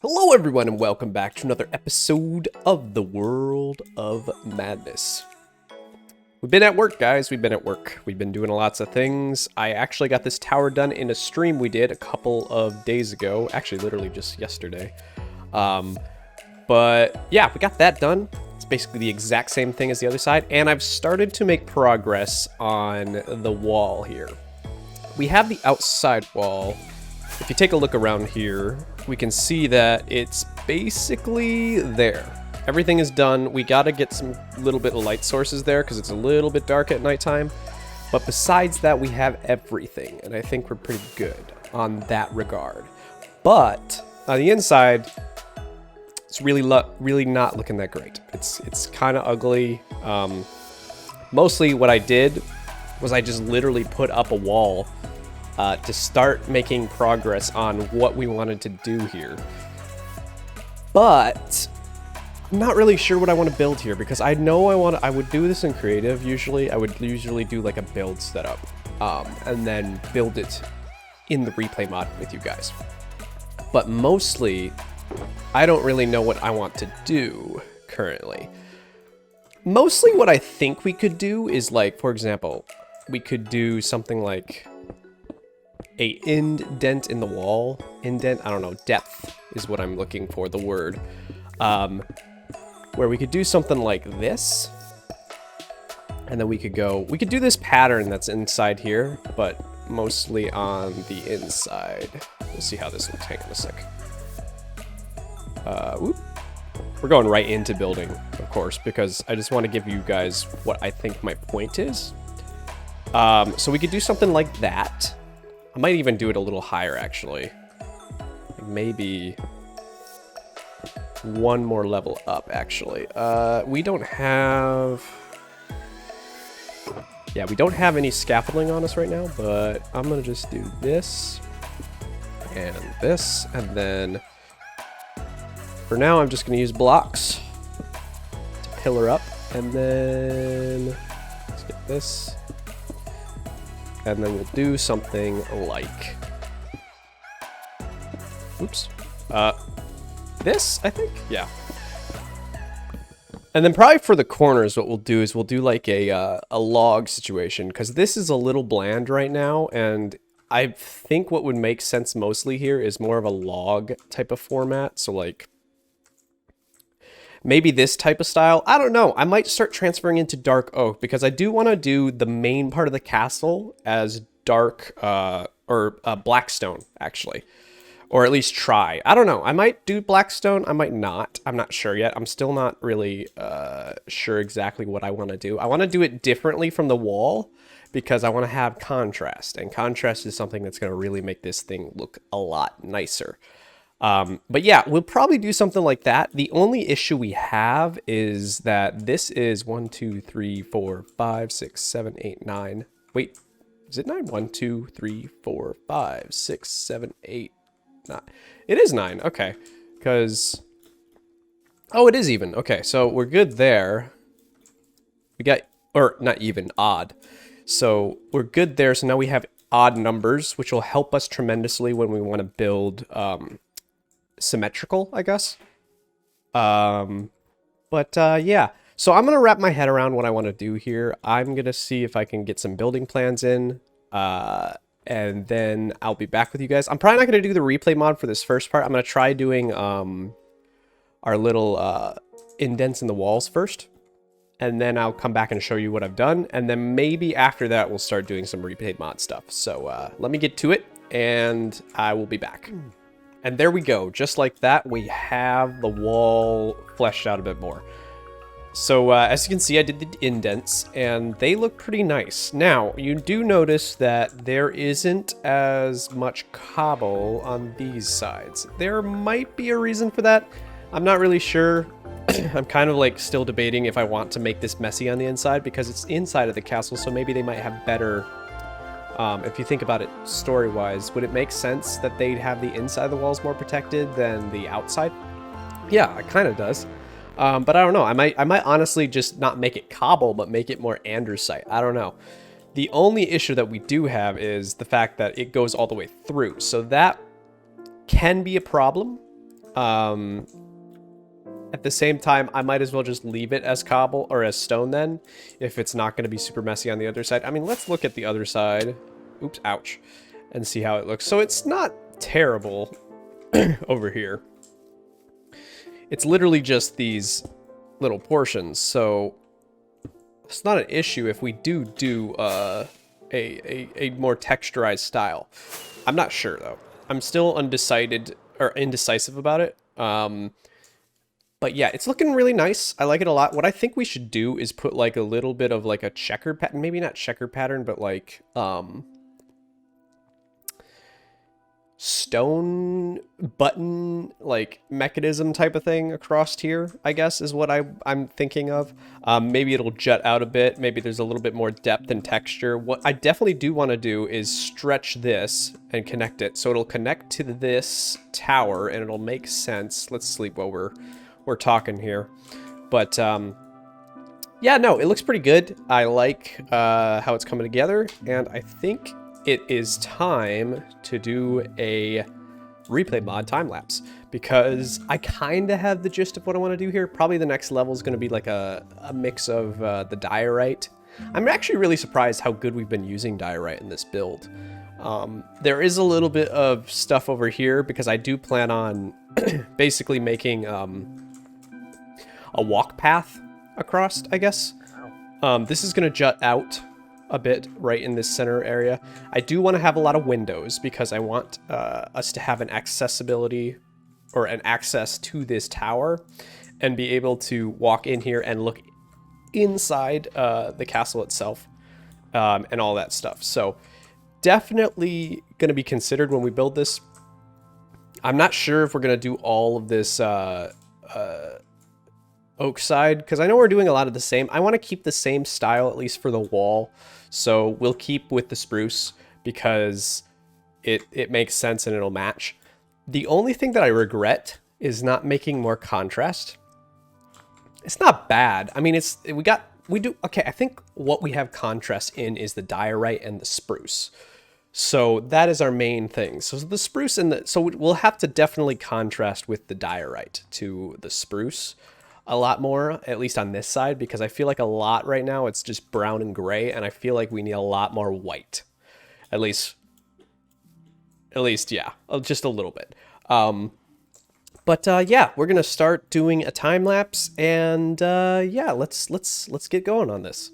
Hello everyone and welcome back to another episode of the World of Madness. We've been at work, guys. We've been at work. We've been doing lots of things. I actually got this tower done in a stream we did a couple of days ago. Actually, literally just yesterday. But yeah, we got that done. It's basically the exact same thing as the other side. And I've started to make progress on the wall here. We have the outside wall. If you take a look around here, we can see that it's basically there. Everything is done. We gotta get some little bit of light sources there because it's a little bit dark at nighttime. But besides that, we have everything, and I think we're pretty good on that regard. But on the inside, it's really not looking that great. It's kind of ugly. Mostly what I did was I just literally put up a wall to start making progress on what we wanted to do here. But I'm not really sure what I want to build here because I know I would do this in creative usually. I would usually do like a build setup and then build it in the replay mod with you guys. But mostly, I don't really know what I want to do currently. Mostly what I think we could do is like, for example, we could do something like a indent in the wall. Indent, I don't know, depth is what I'm looking for, the word. Where we could do something like this. And then we could do this pattern that's inside here, but mostly on the inside. We'll see how this looks. Hang on a sec. Whoop. We're going right into building, of course, because I just want to give you guys what I think my point is. So we could do something like that. I might even do it a little higher, actually. Maybe one more level up, actually. We don't have... Yeah, we don't have any scaffolding on us right now, but I'm going to just do this and then for now, I'm just going to use blocks to pillar up, and then let's get this. And then we'll do something like, oops, this, I think, yeah. And then probably for the corners, what we'll do is we'll do like a log situation, because this is a little bland right now, and I think what would make sense mostly here is more of a log type of format, so like, maybe this type of style. I don't know. I might start transferring into dark oak because I do want to do the main part of the castle as dark or blackstone, actually. Or at least try. I don't know. I might do blackstone. I might not. I'm not sure yet. I'm still not really sure exactly what I want to do. I want to do it differently from the wall because I want to have contrast. And contrast is something that's going to really make this thing look a lot nicer. But yeah, we'll probably do something like that. The only issue we have is that this is 1, 2, 3, 4, 5, 6, 7, 8, 9. Wait, is it 9? 1, 2, 3, 4, 5, 6, 7, 8, 9. It is 9. Okay. Because, oh, it is even. Okay. So we're good there. We got, or not even, odd. So we're good there. So now we have odd numbers, which will help us tremendously when we want to build, symmetrical, I guess. Yeah. So I'm gonna wrap my head around what I want to do here. I'm gonna see if I can get some building plans in, and then I'll be back with you guys. I'm probably not gonna do the replay mod for this first part. I'm gonna try doing our little indents in the walls first, and then I'll come back and show you what I've done, and then maybe after that we'll start doing some replay mod stuff. So let me get to it, and I will be back. And there we go. Just like that, we have the wall fleshed out a bit more. So as you can see, I did the indents, and they look pretty nice. Now, you do notice that there isn't as much cobble on these sides. There might be a reason for that. I'm not really sure. I'm kind of like still debating if I want to make this messy on the inside, because it's inside of the castle, so maybe they might have better... if you think about it story-wise, would it make sense that they'd have the inside of the walls more protected than the outside? Yeah, it kind of does. But I don't know. I might honestly just not make it cobble, but make it more andesite. I don't know. The only issue that we do have is the fact that it goes all the way through. So that can be a problem. At the same time, I might as well just leave it as cobble or as stone then, if it's not going to be super messy on the other side. I mean, let's look at the other side. Oops, ouch. And see how it looks. So it's not terrible over here. It's literally just these little portions, so it's not an issue if we do a more texturized style. I'm not sure though. I'm still undecided or indecisive about it. But yeah, it's looking really nice. I like it a lot. What I think we should do is put like a little bit of like a checkered pattern, maybe not checkered pattern, but like stone button like mechanism type of thing across here, I guess is what I'm thinking of. Maybe it'll jut out a bit. Maybe there's a little bit more depth and texture. What I definitely do want to do is stretch this and connect it. So it'll connect to this tower and it'll make sense. Let's sleep while we're talking here. But yeah, no, it looks pretty good. I like how it's coming together, and I think it is time to do a replay mod time lapse, because I kind of have the gist of what I want to do here. Probably the next level is going to be like a mix of the diorite. I'm actually really surprised how good we've been using diorite in this build. There is a little bit of stuff over here because I do plan on basically making a walk path across, I guess. This is going to jut out a bit right in this center area. I do want to have a lot of windows because I want us to have an accessibility or an access to this tower and be able to walk in here and look inside the castle itself and all that stuff. So definitely going to be considered when we build this. I'm not sure if we're going to do all of this oak side, because I know we're doing a lot of the same. I want to keep the same style, at least for the wall. So we'll keep with the spruce because it makes sense and it'll match. The only thing that I regret is not making more contrast. It's not bad. I mean, okay, I think what we have contrast in is the diorite and the spruce. So that is our main thing. So the spruce so we'll have to definitely contrast with the diorite to the spruce a lot more, at least on this side, because I feel like a lot right now it's just brown and gray, and I feel like we need a lot more white. At least yeah, just a little bit. But yeah, we're gonna start doing a time lapse, and yeah, let's get going on this.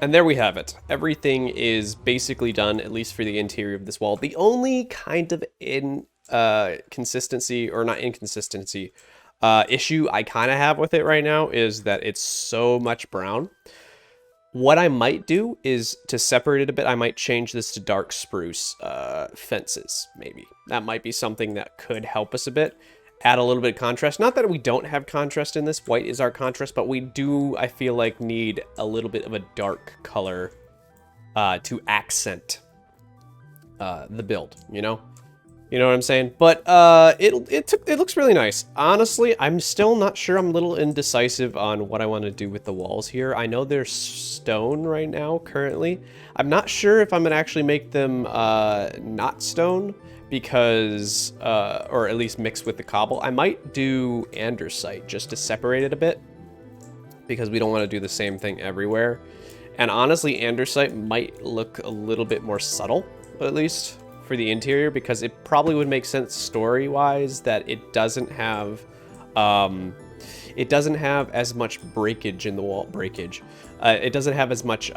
And there we have it. Everything is basically done, at least for the interior of this wall. The only kind of inconsistency, or not inconsistency, issue I kind of have with it right now is that it's so much brown. What I might do is to separate it a bit, I might change this to dark spruce fences, maybe. That might be something that could help us a bit. Add a little bit of contrast. Not that we don't have contrast in this. White is our contrast, but we do, I feel like, need a little bit of a dark color to accent the build, you know? You know what I'm saying? But it looks really nice. Honestly, I'm still not sure. I'm a little indecisive on what I want to do with the walls here. I know they're stone right now currently. I'm not sure if I'm gonna actually make them not stone because or at least mix with the cobble. I might do andesite just to separate it a bit because we don't want to do the same thing everywhere. And honestly, andesite might look a little bit more subtle, at least for the interior, because it probably would make sense story-wise that it doesn't have as much breakage in the wall. It doesn't have as much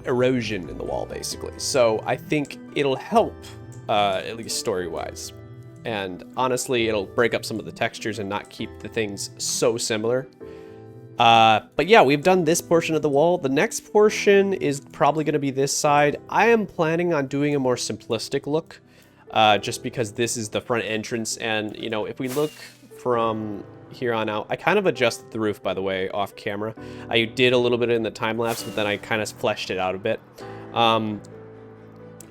erosion in the wall, basically. So I think it'll help, at least story-wise. And honestly, it'll break up some of the textures and not keep the things so similar. But yeah, we've done this portion of the wall. The next portion is probably going to be this side. I am planning on doing a more simplistic look, just because this is the front entrance. And, you know, if we look from here on out, I kind of adjusted the roof, by the way, off camera. I did a little bit in the time lapse, but then I kind of fleshed it out a bit.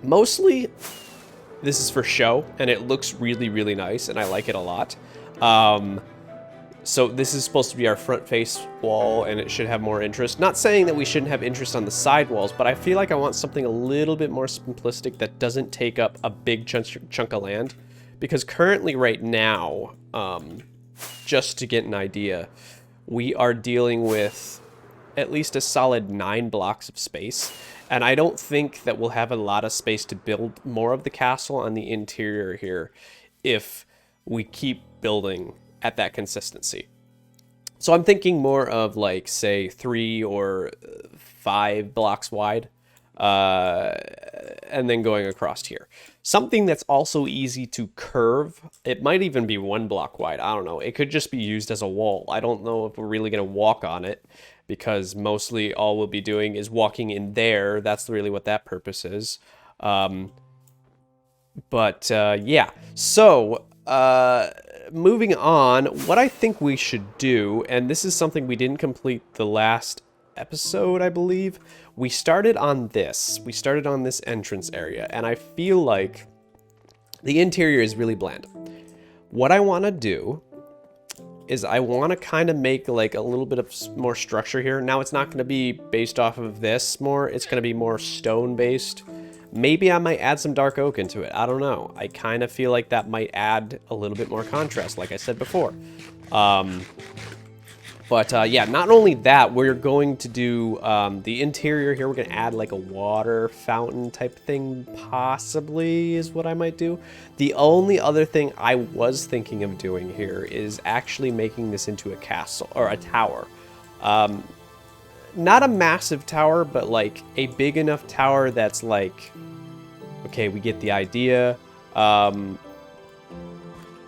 Mostly, this is for show, and it looks really, really nice, and I like it a lot. So this is supposed to be our front face wall, and it should have more interest. Not saying that we shouldn't have interest on the side walls, but I feel like I want something a little bit more simplistic that doesn't take up a big chunk of land. Because currently right now, just to get an idea, we are dealing with at least a solid 9 blocks of space. And I don't think that we'll have a lot of space to build more of the castle on the interior here if we keep building at that consistency. So I'm thinking more of like, say, 3 or 5 blocks wide, and then going across here. Something that's also easy to curve. It might even be 1 block wide. I don't know. It could just be used as a wall. I don't know if we're really going to walk on it, because mostly all we'll be doing is walking in there. That's really what that purpose is. Yeah. So, moving on, what I think we should do, and this is something we didn't complete the last episode, I believe. We started on this. We started on this entrance area, and I feel like the interior is really bland. What I want to do is I want to kind of make like a little bit of more structure here. Now, it's not going to be based off of this more. It's going to be more stone based. Maybe I might add some dark oak into it. I don't know. I kind of feel like that might add a little bit more contrast, like I said before. Yeah, not only that, we're going to do the interior here. We're going to add like a water fountain type thing, possibly, is what I might do. The only other thing I was thinking of doing here is actually making this into a castle, or a tower. Not a massive tower, but like a big enough tower that's like, okay, we get the idea.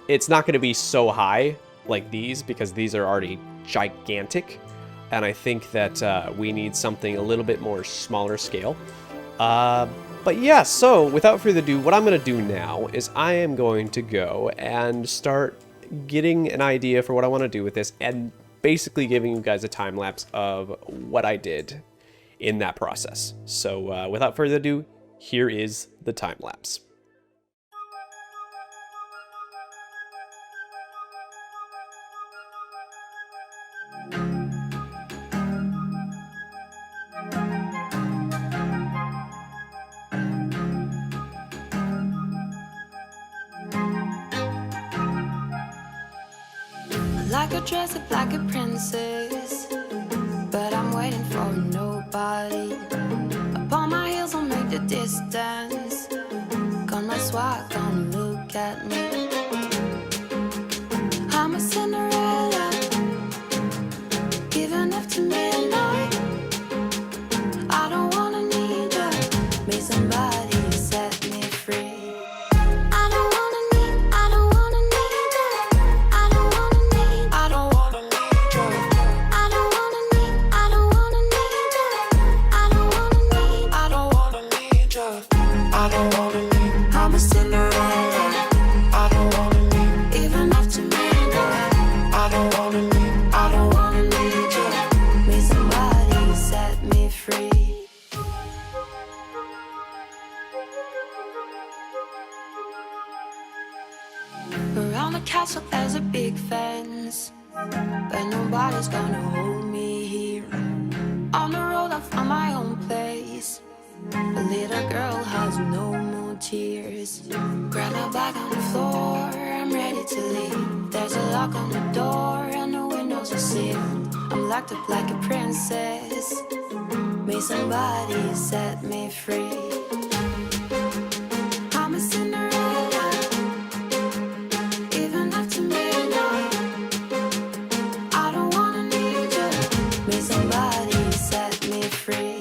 It's not going to be so high like these, because these are already gigantic. And I think that we need something a little bit more smaller scale. But yeah, so without further ado, what I'm going to do now is I am going to go and start getting an idea for what I want to do with this, and basically giving you guys a time lapse of what I did in that process. So without further ado, here is the time lapse. Like a dress up like a princess, but I'm waiting for nobody. Upon my heels, I'll make the distance. Gonna swat, gonna look at me. I'm a Cinderella, giving up to midnight. I don't wanna need ya, may somebody set me free. nobody's gonna hold me here. On the road I found my own place. A little girl has no more tears. Grab my bag on the floor, I'm ready to leave. There's a lock on the door and the windows are sealed. I'm locked up like a princess. May somebody set me free. I'm a Cinderella, even after midnight. I don't wanna need you. May somebody set me free.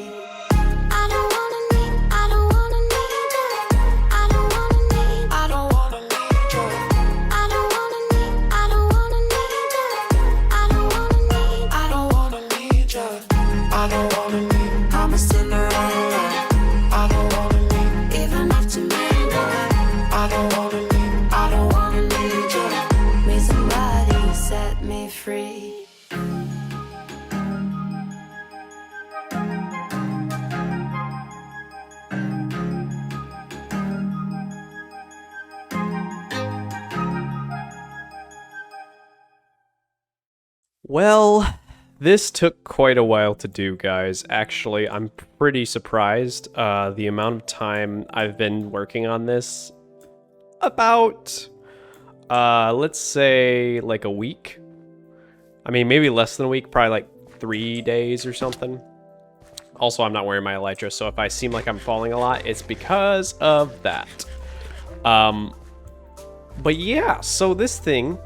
Well, this took quite a while to do, guys. Actually, I'm pretty surprised the amount of time I've been working on this. About, let's say, like a week. I mean, maybe less than a week, probably like 3 days or something. Also, I'm not wearing my elytra, so if I seem like I'm falling a lot, it's because of that. But yeah, so this thing,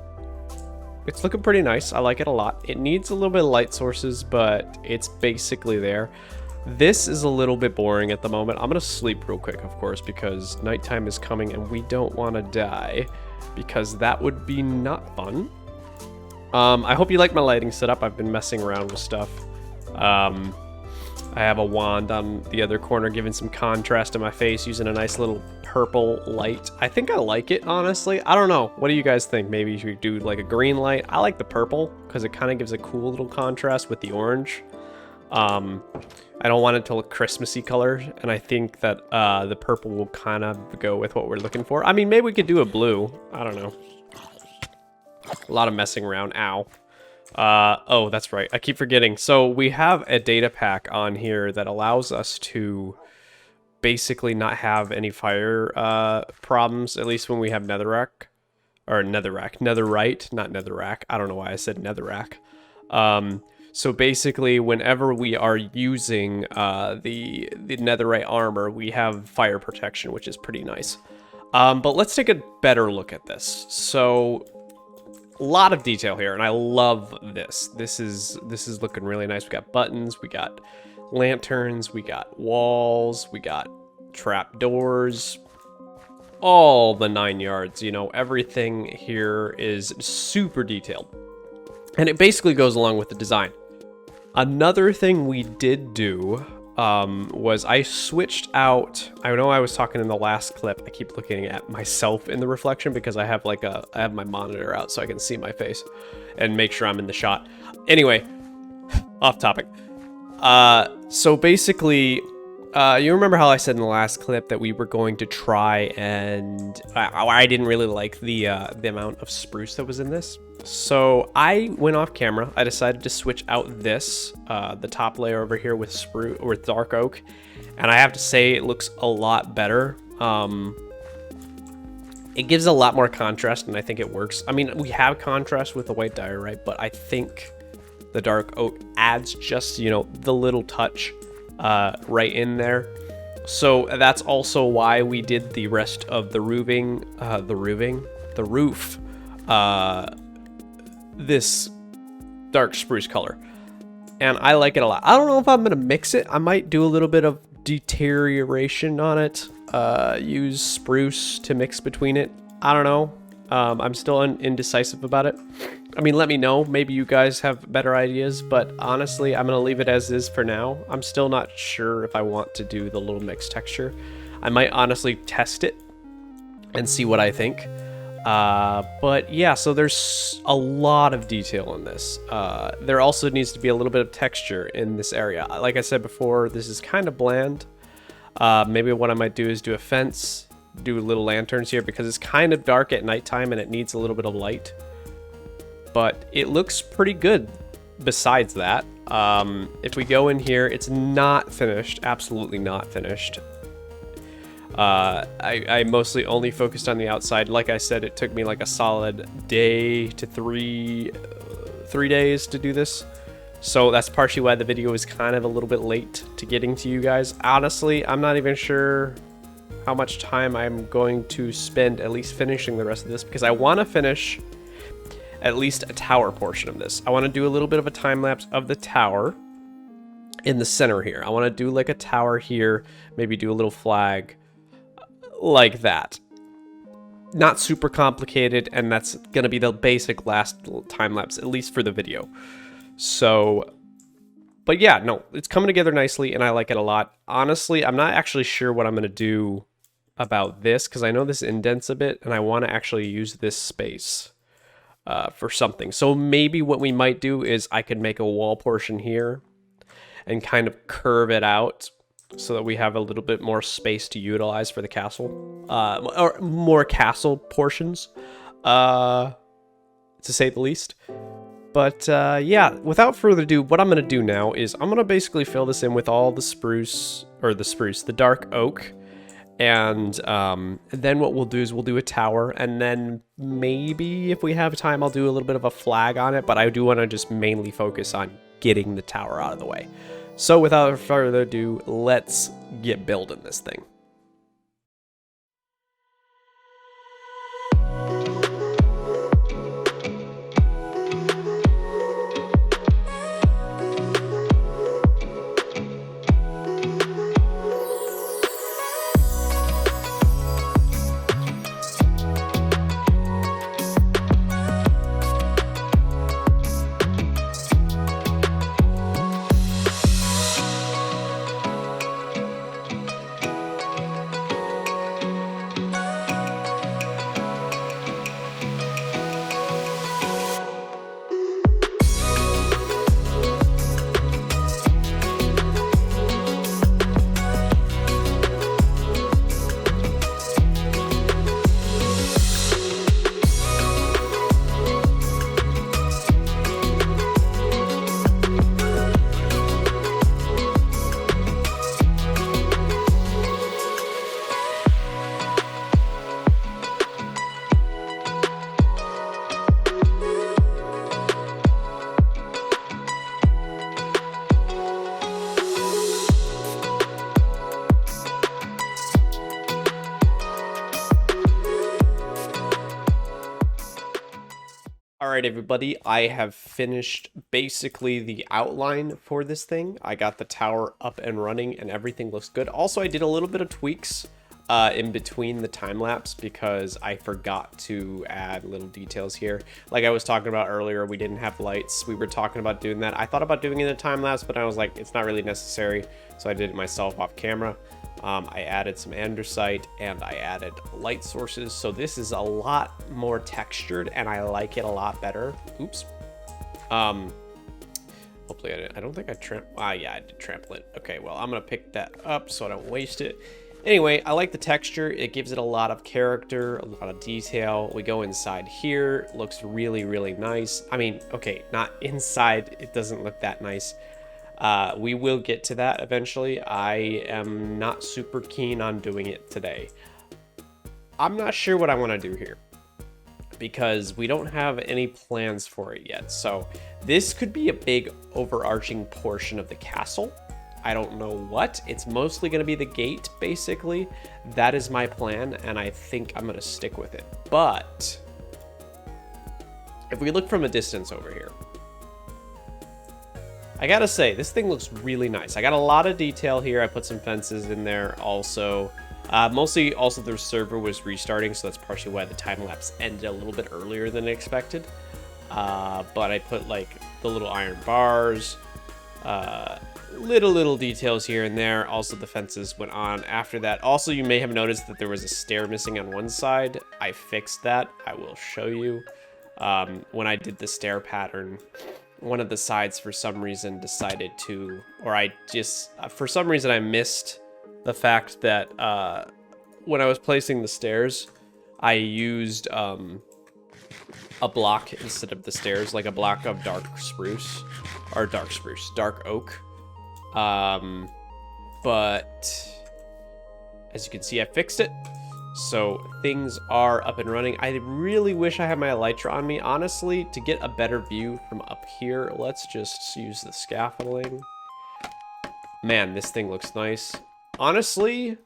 it's looking pretty nice. I like it a lot. It needs a little bit of light sources, but it's basically there. This is a little bit boring at the moment. I'm gonna sleep real quick, of course, because nighttime is coming and we don't want to die, because that would be not fun. I hope you like my lighting setup. I've been messing around with stuff. I have a wand on the other corner giving some contrast to my face using a nice little purple light. I think I like it, honestly. I don't know. What do you guys think? Maybe you should do like a green light. I like the purple because it kind of gives a cool little contrast with the orange. I don't want it to look Christmassy color, and I think that the purple will kind of go with what we're looking for. I mean, maybe we could do a blue. I don't know. A lot of messing around. Ow. Oh, that's right. I keep forgetting. So we have a data pack on here that allows us to basically not have any fire problems, at least when we have netherrack. Or netherite, not netherrack. I don't know why I said netherrack. So basically, whenever we are using the netherite armor, we have fire protection, which is pretty nice. But let's take a better look at this. So a lot of detail here, and I love this. This is looking really nice. We got buttons, we got lanterns, we got walls, we got trap doors, all the 9 yards. You know, everything here is super detailed, and it basically goes along with the design. Another thing we did do was I switched out. I know I was talking in the last clip. I keep looking at myself in the reflection because I have my monitor out so I can see my face and make sure I'm in the shot. Anyway, off topic. So basically, you remember how I said in the last clip that we were going to try, and I didn't really like the amount of spruce that was in this. So I went off camera. I decided to switch out this, the top layer over here with spruce or with dark oak, and I have to say it looks a lot better. It gives a lot more contrast, and I think it works. I mean, we have contrast with the white diorite, but I think the dark oak adds just, you know, the little touch right in there. So that's also why we did the rest of the roof this dark spruce color, and I like it a lot. I don't know if I'm gonna mix it. I might do a little bit of deterioration on it, use spruce to mix between it. I don't know. I'm still indecisive about it. I mean, let me know. Maybe you guys have better ideas, but honestly, I'm gonna leave it as is for now. I'm still not sure if I want to do the little mixed texture. I might honestly test it and see what I think. But yeah, so there's a lot of detail in this. There also needs to be a little bit of texture in this area. Like I said before, this is kind of bland. Maybe what I might do is do a fence, do little lanterns here, because it's kind of dark at nighttime and it needs a little bit of light. But it looks pretty good. besides that, if we go in here, it's not finished. Absolutely not finished. I mostly only focused on the outside. Like I said, it took me like a solid day to three days to do this. So that's partially why the video is kind of a little bit late to getting to you guys. Honestly, I'm not even sure how much time I'm going to spend at least finishing the rest of this, because I want to finish at least a tower portion of this. I want to do a little bit of a time lapse of the tower in the center here. I want to do like a tower here, maybe do a little flag like that. Not super complicated, and that's going to be the basic last time lapse, at least for the video. So, but yeah, no, it's coming together nicely, and I like it a lot. Honestly, I'm not actually sure what I'm going to do about this, because I know this indents a bit, and I want to actually use this space for something. So maybe what we might do is I could make a wall portion here and kind of curve it out so that we have a little bit more space to utilize for the castle, or more castle portions, to say the least. But yeah, without further ado, what I'm going to do now is I'm going to basically fill this in with all the the dark oak. And then what we'll do is we'll do a tower, and then maybe if we have time, I'll do a little bit of a flag on it. But I do want to just mainly focus on getting the tower out of the way. So without further ado, let's get building this thing. Alright everybody, I have finished basically the outline for this thing. I got the tower up and running and everything looks good. Also, I did a little bit of tweaks in between the time lapse because I forgot to add little details here. Like I was talking about earlier, we didn't have lights. We were talking about doing that. I thought about doing it in a time lapse, but I was like, it's not really necessary. So I did it myself off camera. I added some andesite and I added light sources. So this is a lot more textured and I like it a lot better. Oops. Hopefully I don't think I yeah, I did trample it. Okay, well, I'm going to pick that up so I don't waste it. Anyway, I like the texture. It gives it a lot of character, a lot of detail. We go inside here. Looks really, really nice. I mean, okay, not inside. It doesn't look that nice. We will get to that eventually. I am not super keen on doing it today. I'm not sure what I want to do here because we don't have any plans for it yet. So this could be a big overarching portion of the castle. I don't know what. It's mostly going to be the gate, basically. That is my plan, and I think I'm going to stick with it. But if we look from a distance over here, I gotta say, this thing looks really nice. I got a lot of detail here. I put some fences in there also. Mostly also the server was restarting, so that's partially why the time lapse ended a little bit earlier than expected. But I put like the little iron bars, little details here and there. Also the fences went on after that. Also, you may have noticed that there was a stair missing on one side. I fixed that. I will show you. When I did the stair pattern, one of the sides for some reason decided to, or I just, for some reason I missed the fact that when I was placing the stairs, I used a block instead of the stairs, like a block of dark oak. But as you can see, I fixed it. So things are up and running. I really wish I had my elytra on me. Honestly, to get a better view from up here, let's just use the scaffolding. Man, this thing looks nice. Honestly,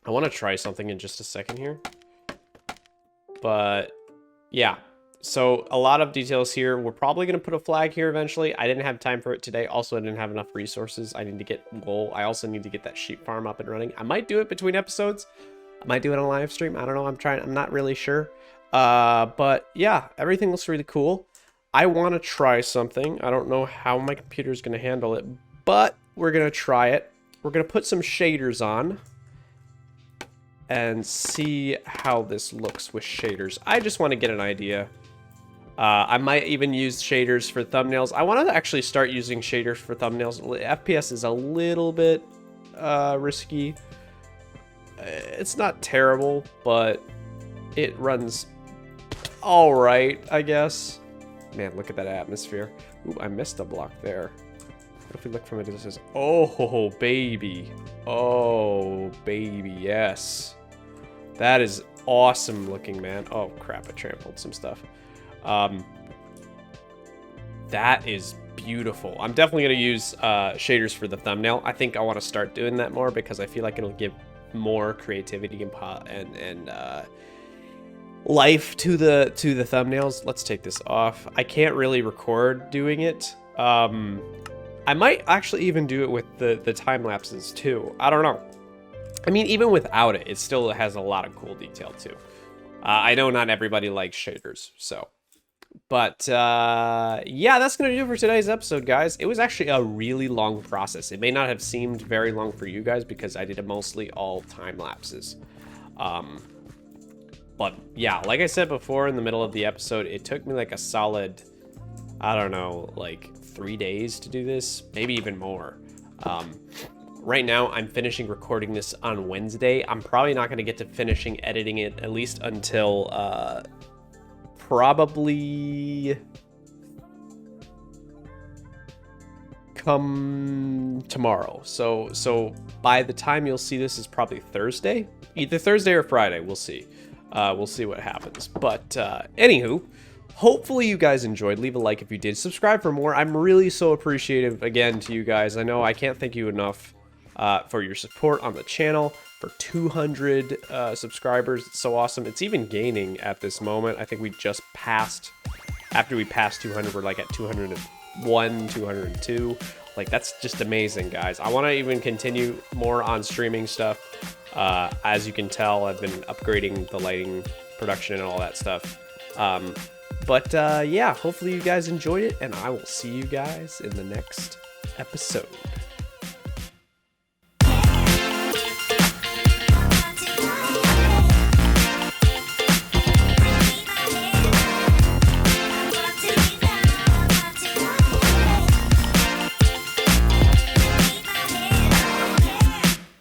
I want to try something in just a second here. But yeah, so a lot of details here. We're probably going to put a flag here eventually. I didn't have time for it today. Also, I didn't have enough resources. I need to get wool. I also need to get that sheep farm up and running. I might do it between episodes. I might do it on live stream. I don't know. I'm not really sure. But yeah, everything looks really cool. I want to try something. I don't know how my computer is going to handle it, but we're going to try it. We're going to put some shaders on and see how this looks with shaders. I just want to get an idea. I might even use shaders for thumbnails. I want to actually start using shaders for thumbnails. FPS is a little bit risky. It's not terrible, but it runs all right, I guess. Man, look at that atmosphere. Ooh, I missed a block there. What if we look from a distance? Oh, baby. Oh, baby, yes. That is awesome looking, man. Oh, crap, I trampled some stuff. That is beautiful. I'm definitely going to use shaders for the thumbnail. I think I want to start doing that more because I feel like it'll give more creativity and life to the thumbnails. Let's take this off. I can't really record doing it. I might actually even do it with the time lapses too. I don't know. I mean, even without it, it still has a lot of cool detail too. I know not everybody likes shaders, so. But yeah, that's gonna do it for today's episode, guys. It was actually a really long process. It may not have seemed very long for you guys because I did it mostly all time lapses. But yeah, like I said before in the middle of the episode, it took me like a solid, I don't know, like 3 days to do this, maybe even more. Right now, I'm finishing recording this on Wednesday. I'm probably not going to get to finishing editing it at least until probably come tomorrow. So by the time you'll see this is probably Thursday, either Thursday or Friday. We'll see. We'll see what happens. But anywho, hopefully you guys enjoyed. Leave a like if you did. Subscribe for more. I'm really so appreciative again to you guys. I know I can't thank you enough for your support on the channel. For 200 subscribers, it's so awesome. It's even gaining at this moment. I think we just passed, after we passed 200, we're like at 201, 202. Like, that's just amazing, guys. I want to even continue more on streaming stuff. As you can tell, I've been upgrading the lighting, production, and all that stuff. But yeah, hopefully you guys enjoyed it, and I will see you guys in the next episode.